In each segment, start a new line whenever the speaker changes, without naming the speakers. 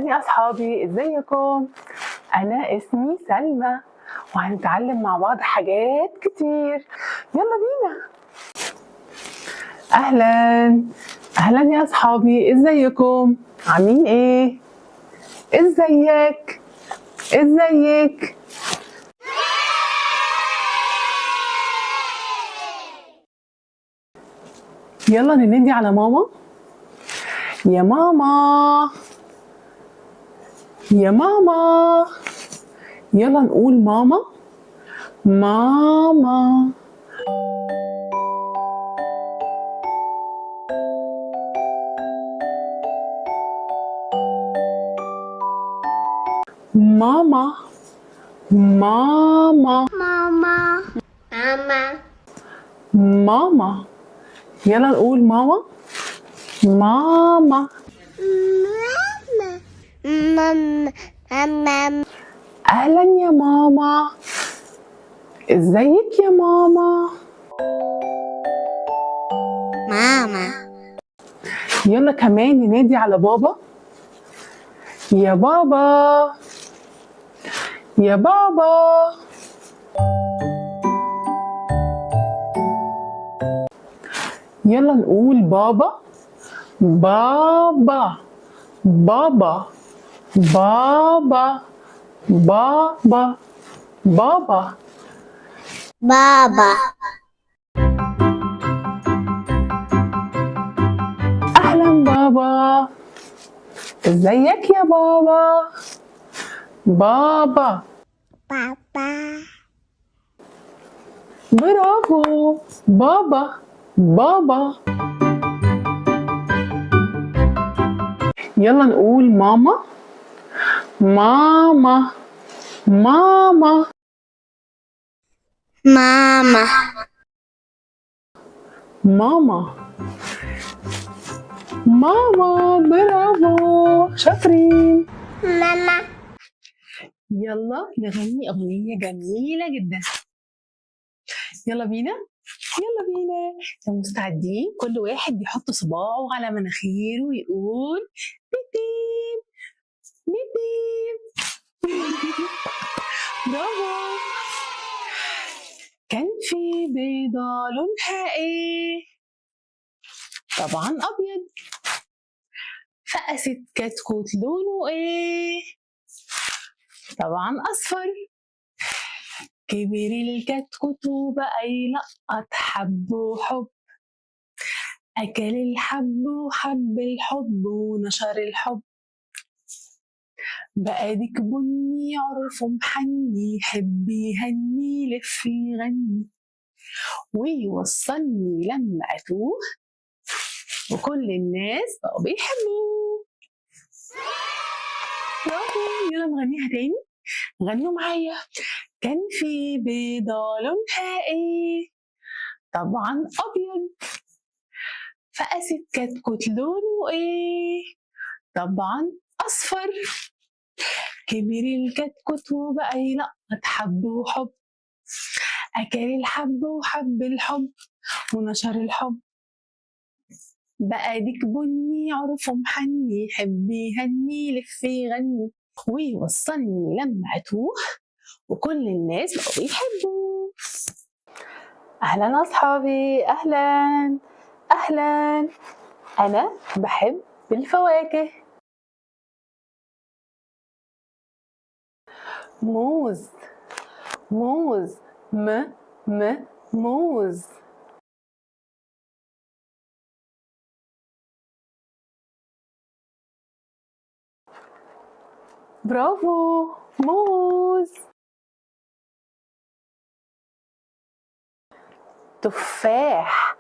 يا أصحابي، إزيكم؟ أنا اسمي سلمى وهنتعلم مع بعض حاجات كتير. يلا بينا. أهلا أهلا يا أصحابي، إزيكم؟ عاملين إيه؟ إزيك؟ إزيك؟ يلا ننادي على ماما. يا ماما يا ماما، يلا نقول ماما ماما. ماما ماما
ماما ماما
ماما، يلا نقول ماما ماما.
ماما ماما
أهلا يا ماما، إزيك يا ماما؟
ماما
يلا كمان ننادي على بابا. يا بابا يا بابا. يلا نقول بابا بابا بابا بابا بابا بابا.
بابا
أهلا بابا، إزيك يا بابا؟ بابا
بابا
برافو، بابا بابا. يلا نقول ماما ماما ماما
ماما
ماما ماما. برافو، شاطرين.
ماما
يلا نغني أغنية جميلة جدا. يلا بينا يلا بينا. لو مستعدين كل واحد يحط صباعه على مناخيره ويقول بيبيب بيبيب. برافو. كان في بيضة لونها ايه؟ طبعا أبيض. فقست كتكوت لونه ايه؟ طبعا أصفر. كبر الكتكوت وبقى يلقط حب وحب. أكل الحب وحب الحب ونشر الحب. بقى ديك بني عرفه محني، يحب يهني يلف يغني ويوصلني لما أتوه، وكل الناس بقوا بيحبوه. برافو. يلا نغنيها تاني، غنوا معايا. كان في بيضة لونها ايه؟ طبعا أبيض. فقست كتكوت لونه ايه؟ طبعا أصفر. كبر الكتكوت وبقى يلقط حب وحب. أكل الحب وحب الحب ونشر الحب. بقى ديك بني عرفه محني، يحب يهني يلف يغني ويوصلني لما أتوه، وكل الناس بقوا بيحبوه. أهلا أصحابي، أهلا أهلا. أنا بحب الفواكه. موز موز موز. برافو، موز. تفاح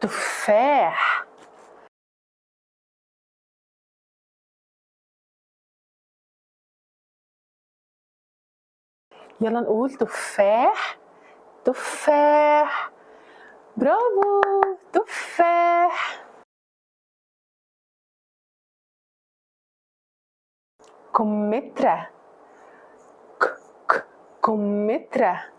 تفاح. يلا نقول تفاح تفاح. برافو، تفاح. كمثرى كمثرى.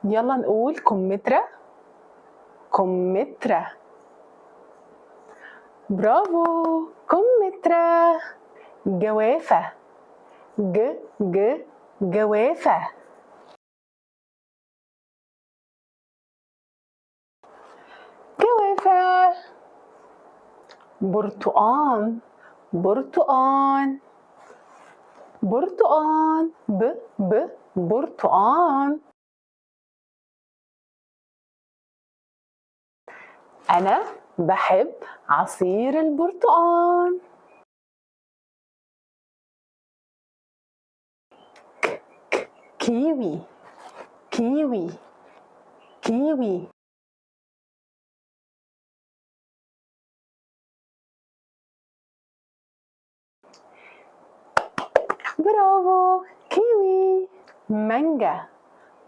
يلا نقول كمثرى. كمثرى. برافو، كمثرى. جوافة. جوافة. جوافة. برتقان. برتقان. برتقان. برتقان. أنا بحب عصير البرتقان. كيوي. كيوي. كيوي. برافو، كيوي. مانجا.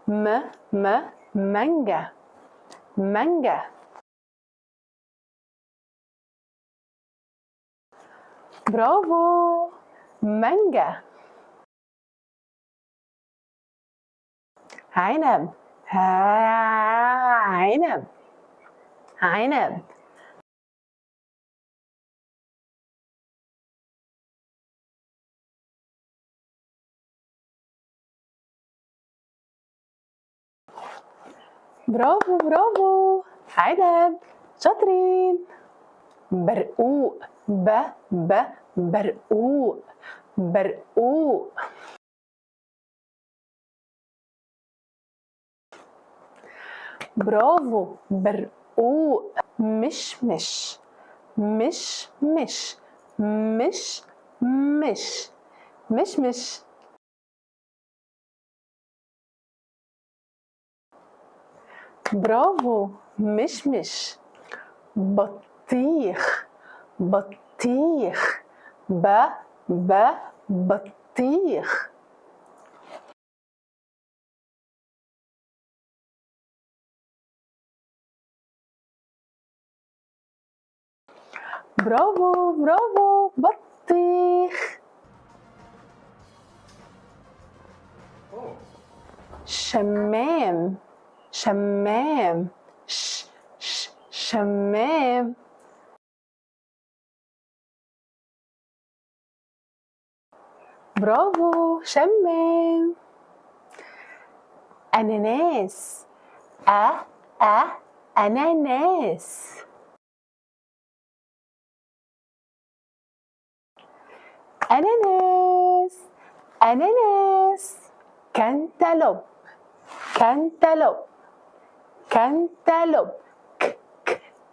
مانجا. مانجا. برافو، مانجا. عنب. عنب. عنب. برافو برافو، عنب. شاطرين. برقوق. برقوق. برقوق. برافو، برقوق. مشمش. مشمش. مشمش. مشمش. برافو، مشمش. بطيخ. بطيخ. بطيخ. برافو برافو، بطيخ. شمام. شمام. شمام. برافو، شمام. أناناس. أناناس. أناناس. أناناس. كانتالوب. كانتالوب. كانتالوب.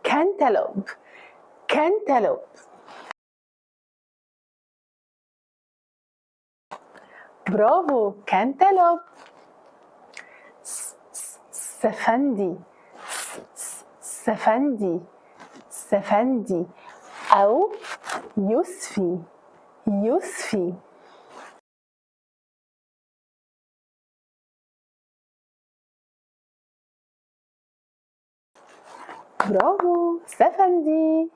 كانتالوب. كانتالوب. برافو، كانتالوب. سفندي. سفندي. سفندي أو يوسفي. يوسفي. برافو، سفندي.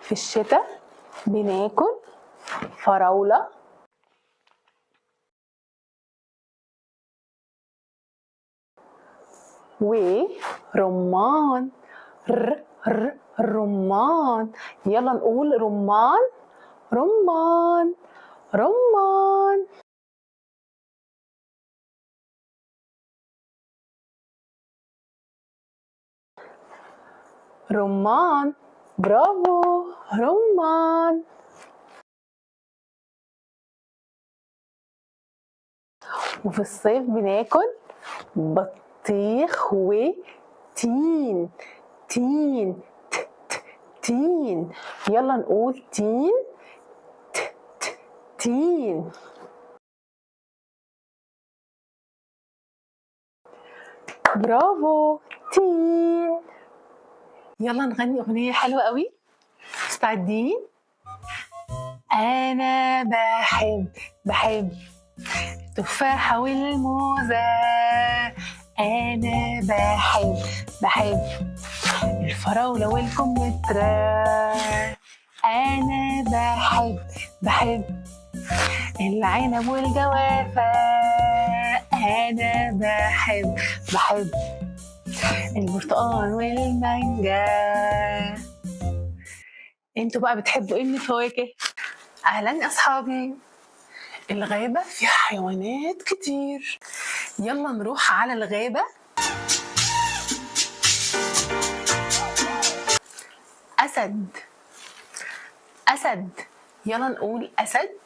في الشتاء بناكل فراولة ورمان. رمان. يلا نقول رمان. رمان. رمان. رمان. برافو، رمان. وفي الصيف بناكل بطيخ وتين. تين. تين. يلا نقول تين. تين. برافو، تين. يلا نغني أغنية حلوة قوي. مستعدين؟ أنا بحب التفاحة والموزة. أنا بحب الفراولة والكمثرى. أنا بحب العنب والجوافة. أنا بحب البرتقال والمانجا. انتوا بقى بتحبوا ايه من الفواكه؟ اهلا اصحابي. الغابة فيها حيوانات كتير، يلا نروح على الغابة. أسد أسد، يلا نقول أسد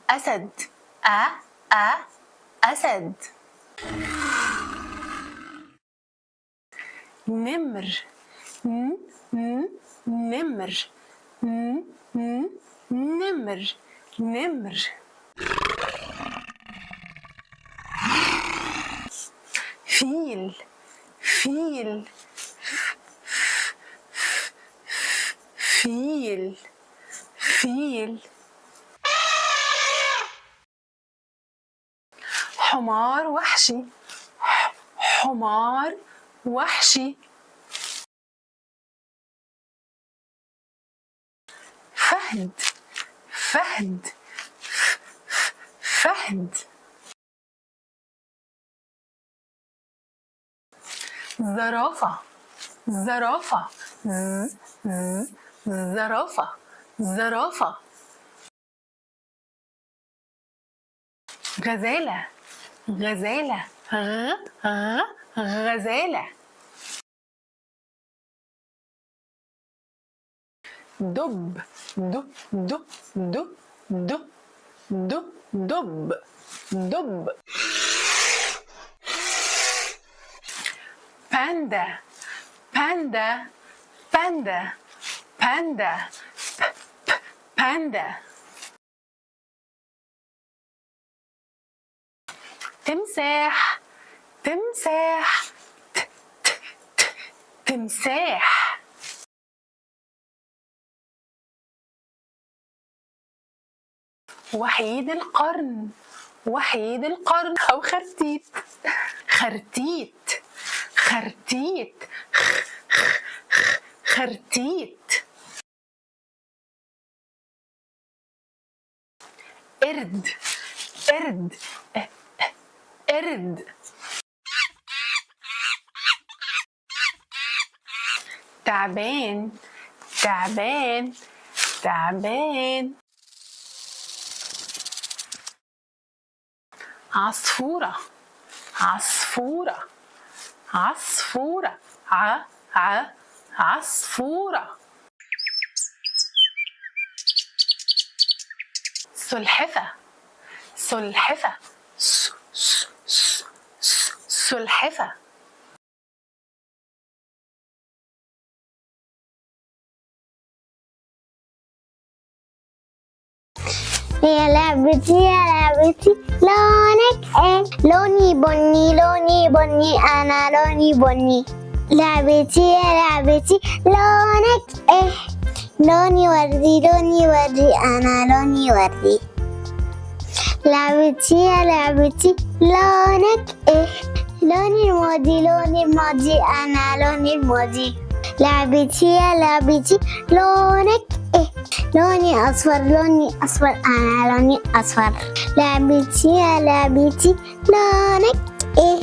أسد. أسد. نمر نمر نمر نمر. فيل فيل فيل فيل. حمار وحشي حمار وحشي. فهد فهد فهد. زرافة زرافة زرافة زرافة. غزالة غزالة غزالة. دب دب دب دب دب دب دب دب. باندا باندا باندا باندا باندا. تمساح تمساح تمساح. وحيد القرن وحيد القرن أو خرتيت خرتيت خرتيت خرتيت. قرد قرد قرد. تعبان تعبان تعبان. عصفورة عصفورة عصفورة عصفورة. سلحفة سلحفة سلحفة.
يا لعبتي يا لعبتي لونك ايه؟ لوني بني لوني بني انا لوني بني. لعبتي يا لعبتي لونك ايه؟ لوني وردي لوني وردي انا لوني وردي. لعبتي يا لعبتي لونك ايه؟ لوني الماضي لوني الماضي انا لوني الماضي. لعبتي يا لعبتي لونك ايه؟ لوني اصفر لوني اصفر انا لوني اصفر. لعبتي يا لعبتي لونك ايه؟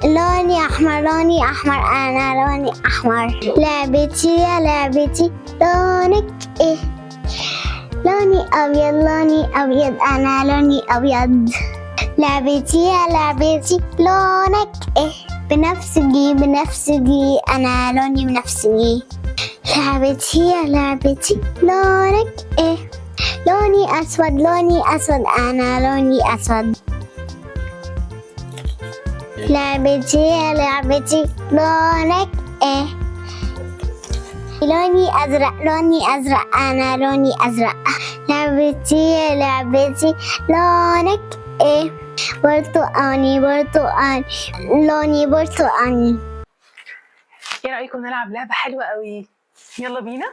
لوني احمر لوني احمر انا لوني احمر. لعبتي يا لعبتي لونك ايه؟ لوني ابيض لوني ابيض انا لوني ابيض. لعبتي يا لعبتي لونك ايه؟ بنفسجي بنفسجي انا لوني بنفسجي. لعبتي يا لعبتي لونك ايه؟ لوني اسود لوني اسود انا لوني اسود. لعبتي يا لعبتي لونك ايه؟ لوني ازرق لوني ازرق انا لوني ازرق. لعبتي يا لعبتي لونك ايه؟ برتقاني برتقاني لوني برتقاني.
ايه رأيكم نلعب لعبة حلوة قوي؟ يلا بينا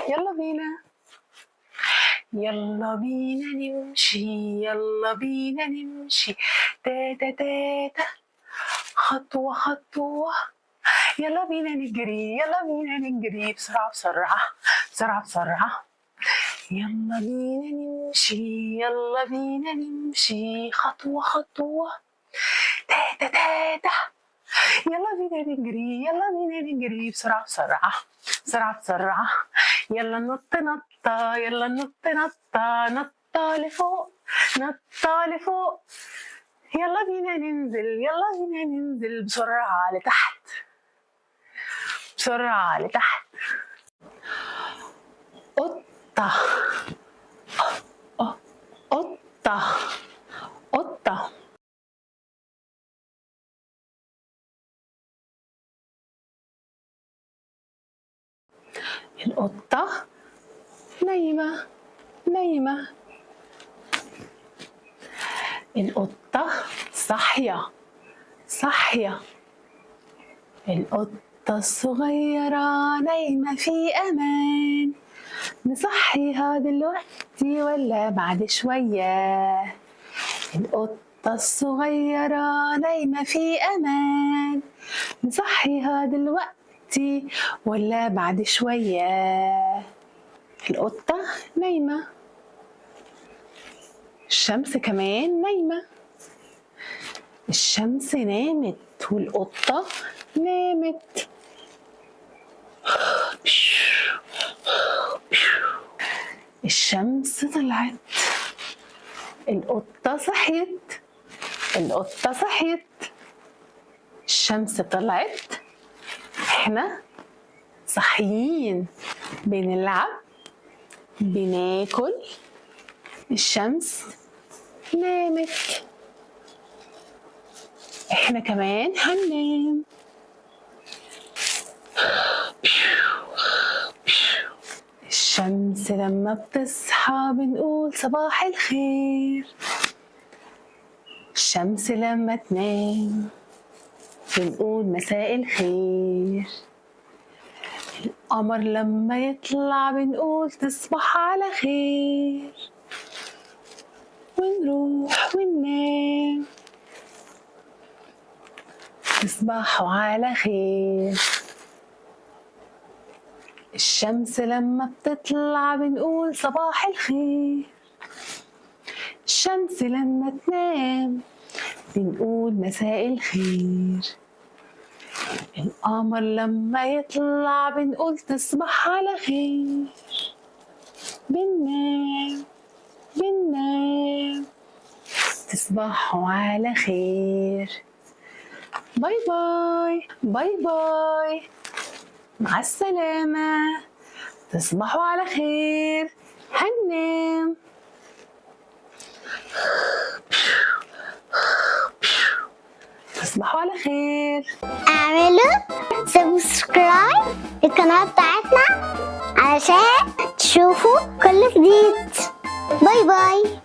يلا بينا يلا بينا نمشي يلا بينا نمشي تاتا تاتا خطوة خطوة. يلا بينا نجري يلا بينا نجري بسرعة بسرعة بسرعة بسرعة. يلا بينا نمشي يلا بينا نمشي خطوة خطوة. تاتا تاتا. يلا بينا نجري، يلا بينا نجري بسرعة بسرعة بسرعة بسرعة. يلا ننط نطة، يلا ننط نطة، نطة لفوق نطة لفوق. يلا بينا ننزل، يلا بينا ننزل بسرعة لتحت بسرعة لتحت. قطة قطة قطة. القطة نايمة نايمة. القطة صاحية صاحية. القطة الصغيرة نايمة في أمان، نصحيها دلوقتي ولا بعد شوية؟ القطة الصغيرة نايمة في أمان، نصحيها دلوقتي ولا بعد شوية؟ القطة نايمة. الشمس كمان نايمة. الشمس نامت والقطة نامت. الشمس طلعت، القطة صحيت، القطة صحيت. الشمس طلعت، احنا صاحيين بنلعب بناكل. الشمس نامت، احنا كمان هننام. الشمس لما بتصحى بنقول صباح الخير. الشمس لما تنام بنقول مساء الخير. القمر لما يطلع بنقول تصبح على خير. ونروح وننام تصبحوا على خير. الشمس لما بتطلع بنقول صباح الخير. الشمس لما تنام بنقول مساء الخير. القمر لما يطلع بنقول تصبح على خير. بننام بننام تصبحوا على خير. باي باي باي باي، مع السلامة، تصبحوا على خير. هننام. تصبحوا على خير.
اعملوا سبسكرايب للقناة بتاعتنا علشان تشوفوا كل جديد. باي باي.